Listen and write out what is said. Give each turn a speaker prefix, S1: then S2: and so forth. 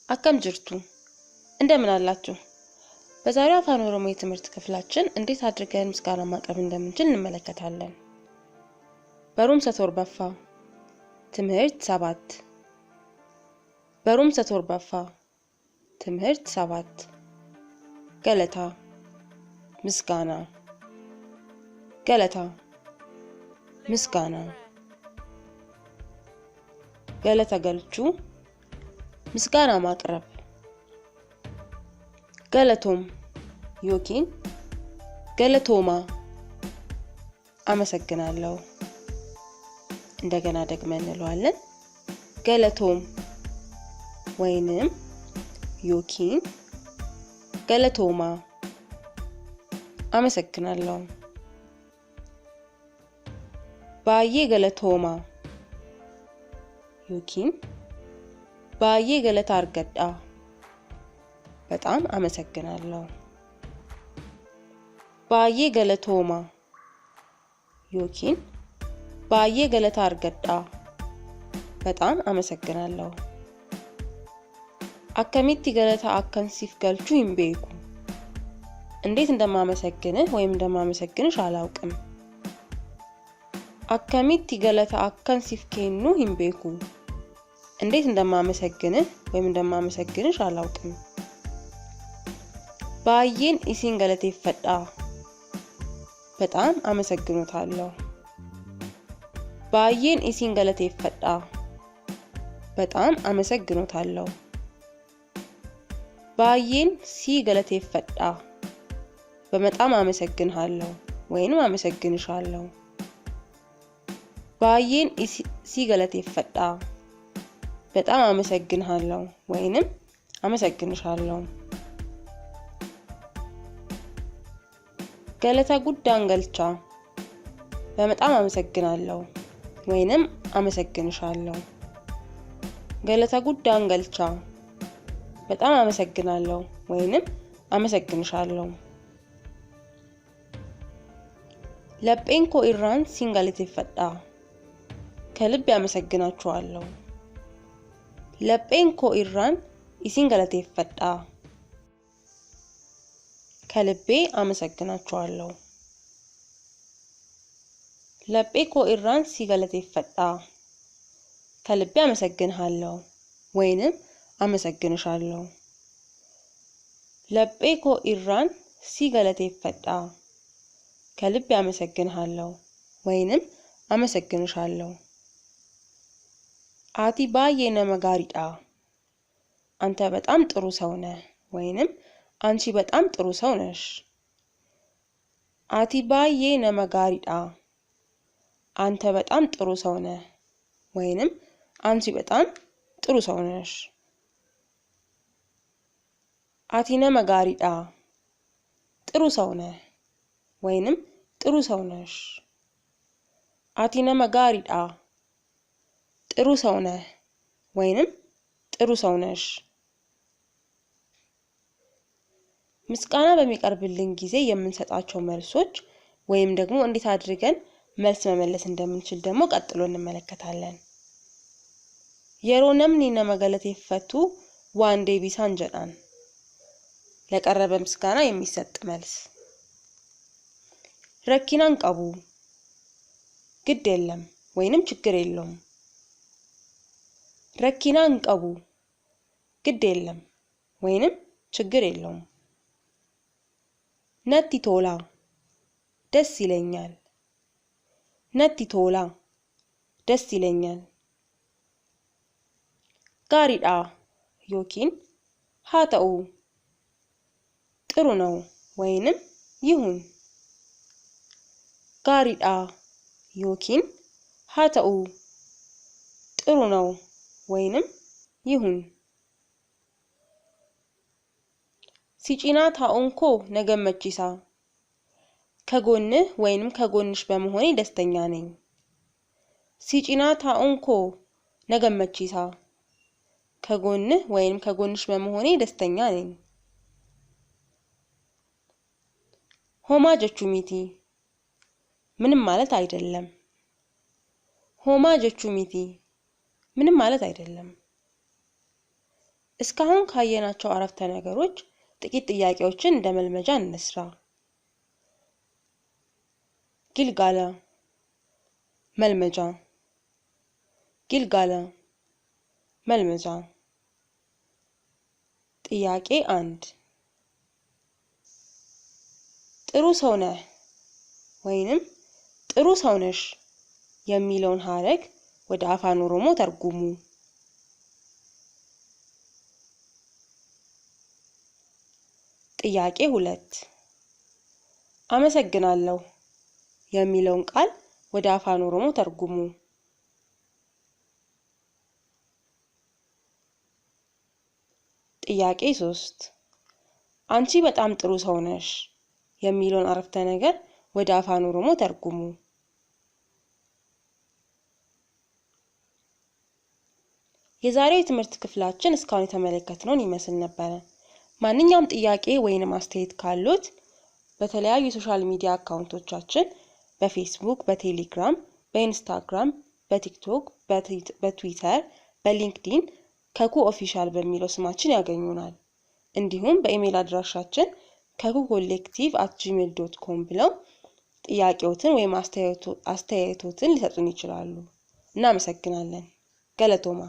S1: አከም ጅርቱ እንደምን አላችሁ? በዛሬው አፋን ኦሮሞ የትምህርት ክፍላችን እንዴት አድርገን ምስጋና ማቅረብ እንደምንችል እንመለከታለን። በሩምሰ ቶርባፋ ትምህርት 7 በሩምሰ ቶርባፋ ትምህርት 7 ገለታ ምስጋና ገለታ ምስጋና ገለታ ገልቹ ምስጋና ማቅረብ ገለቶም ዮኪን ገለቶማ አመሰግናለሁ። እንደገና ደግመን እንለዋለን። ገለቶም ወይንም ዮኪን ገለቶማ አመሰግናለሁ። ባዬ ገለቶማ ዮኪን ባዬ ገለታ አርገዳ በጣም አመሰግናለሁ። ባዬ ገለቶማ ዮኪን ባዬ ገለታ አርገዳ በጣም አመሰግናለሁ። አከሚቲ ገለታ አከንሲፍ ገልቹ ይምቤኩ እንዴት እንደማመሰግንህ ወይም እንደማመሰግንሽ አላውቅም። አከሚቲ ገለታ አከንሲፍ ኬኑ ይምቤኩ እንዴት እንደማመሰግንህ ወይም እንደማመሰግንሽ አላውቅም። ባዬን ኢሲን ገለቴፈዳ በጣም አመሰግኖታለሁ። ባዬን ኢሲን ገለቴፈዳ በጣም አመሰግኖታለሁ። ባዬን ሲ ገለቴፈዳ በጣም አመሰግንሃለሁ ወይንም አመሰግንሻለሁ። ባዬን ሲ ገለቴፈዳ በጣም አመሰግንሃለሁ ወይንም አመሰግንሻለሁ። ገለታ ጉዳን ገልቻ በጣም አመሰግናለሁ ወይንም አመሰግንሻለሁ። ገለታ ጉዳን ገልቻ በጣም አመሰግናለሁ ወይንም አመሰግንሻለሁ። ለጴንኮ ኢራን ሲንገለቴፈዳ ከልብ ያመሰግናችኋለሁ። ለጴንኮ ኢራን ኢሲንገለቴፈዳ ከልቤ አመሰግናችኋለሁ። ለጴኮ ኢራን ሲገለቴፈዳ ከልቤ አመሰግንሃለሁ ወይንም አመሰግንሻለሁ። ለጴኮ ኢራን ሲገለቴፈዳ ከልቤ አመሰግንሃለሁ ወይንም አመሰግንሻለሁ። አቲ ባዬ ነመጋሪዳ አንተ በጣም ጥሩ ሰው ነህ ወይንም አንቺ በጣም ጥሩ ሰው ነሽ። አቲ ባዬ ነመጋሪዳ አንተ በጣም ጥሩ ሰው ነህ ወይንም አንቺ በጣም ጥሩ ሰው ነሽ። አቲ ነመጋሪዳ ጥሩ ሰው ነህ ወይንም ጥሩ ሰው ነሽ። አቲ ነመጋሪዳ ጥሩ ሰው ነህ ወይንም ጥሩ ሰው ነሽ። ምስጋና በሚቀርብልን ጊዜ የምንሰጣቸው መልሶች ወይም ደግሞ እንዴት አድርገን መልስ መመለስ እንደምንችል ደግሞ ቀጥሎ እንመለከታለን። የሮነም ኒነ መገለቴፈቱ ዋንዴ ቢሳን ጀዳን ለቀረበ ምስጋና የሚሰጥ መልስ። ረኪናን ቀቡ ግድ የለም ወይንም ችግር የለውም። ረኪናን ቀቡ ግድ የለም ወይንም ችግር የለውም። ነቲ ቶላ ደስ ይለኛል። ነቲ ቶላ ደስ ይለኛል። ጋሪዳ ዮኪን ሃተኡ ጥሩ ነው ወይንም ይሁን። ጋሪዳ ዮኪን ሃተኡ ጥሩ ነው ወይንም ይሁን። ሲጪና ታኦንኮ ነገመቺሳ ከጎንህ ወይንም ከጎንሽ በመሆኔ ደስተኛ ነኝ። ሲጪና ታኦንኮ ነገመቺሳ ከጎንህ ወይንም ከጎንሽ በመሆኔ ደስተኛ ነኝ። ሆማ ጀቹ ሚቲ ምንም ማለት አይደለም። ሆማ ጀቹ ሚቲ ምንም ማለት አይደለም። እስካሁን ካየናቸው አረፍተ ነገሮች ጥቂት ጥያቄዎችን እንደ መልመጃ እንስራ። ጊልጋላ መልመጃ፣ ጊልጋላ መልመጃ። ጥያቄ 1 ጥሩ ሰው ነህ ወይንም ጥሩ ሰው ነሽ የሚለውን ሐረግ ወደ አፋን ኦሮሞ ተርጉሙ። ጥያቄ 2 አመሰግናለሁ የሚለውን ቃል ወደ አፋን ኦሮሞ ተርጉሙ። ጥያቄ 3 አንቺ በጣም ጥሩ ሰው ነሽ የሚለውን አረፍተ ነገር ወደ አፋን ኦሮሞ ተርጉሙ። የዛሬው የትምህርት ክፍላችን እስካሁን የተመለከትነውን ይመስል ነበር። ማንኛውም ጥያቄ ወይንም አስተያየት ካሉት በተለያዩ የሶሻል ሚዲያ አካውንቶቻችን በፌስቡክ፣ በቴሌግራም፣ በኢንስታግራም፣ በቲክቶክ፣ በትዊተር፣ በሊንክዲን ከኩ ኦፊሻል በሚለው ስማችን ያገኙናል። እንዲሁም በኢሜል አድራሻችን kakucollective@gmail.com ብለው ጥያቄዎትን ወይም አስተያየቶትን ሊሰጡን ይችላሉ። እናመሰግናለን። ገለቶማ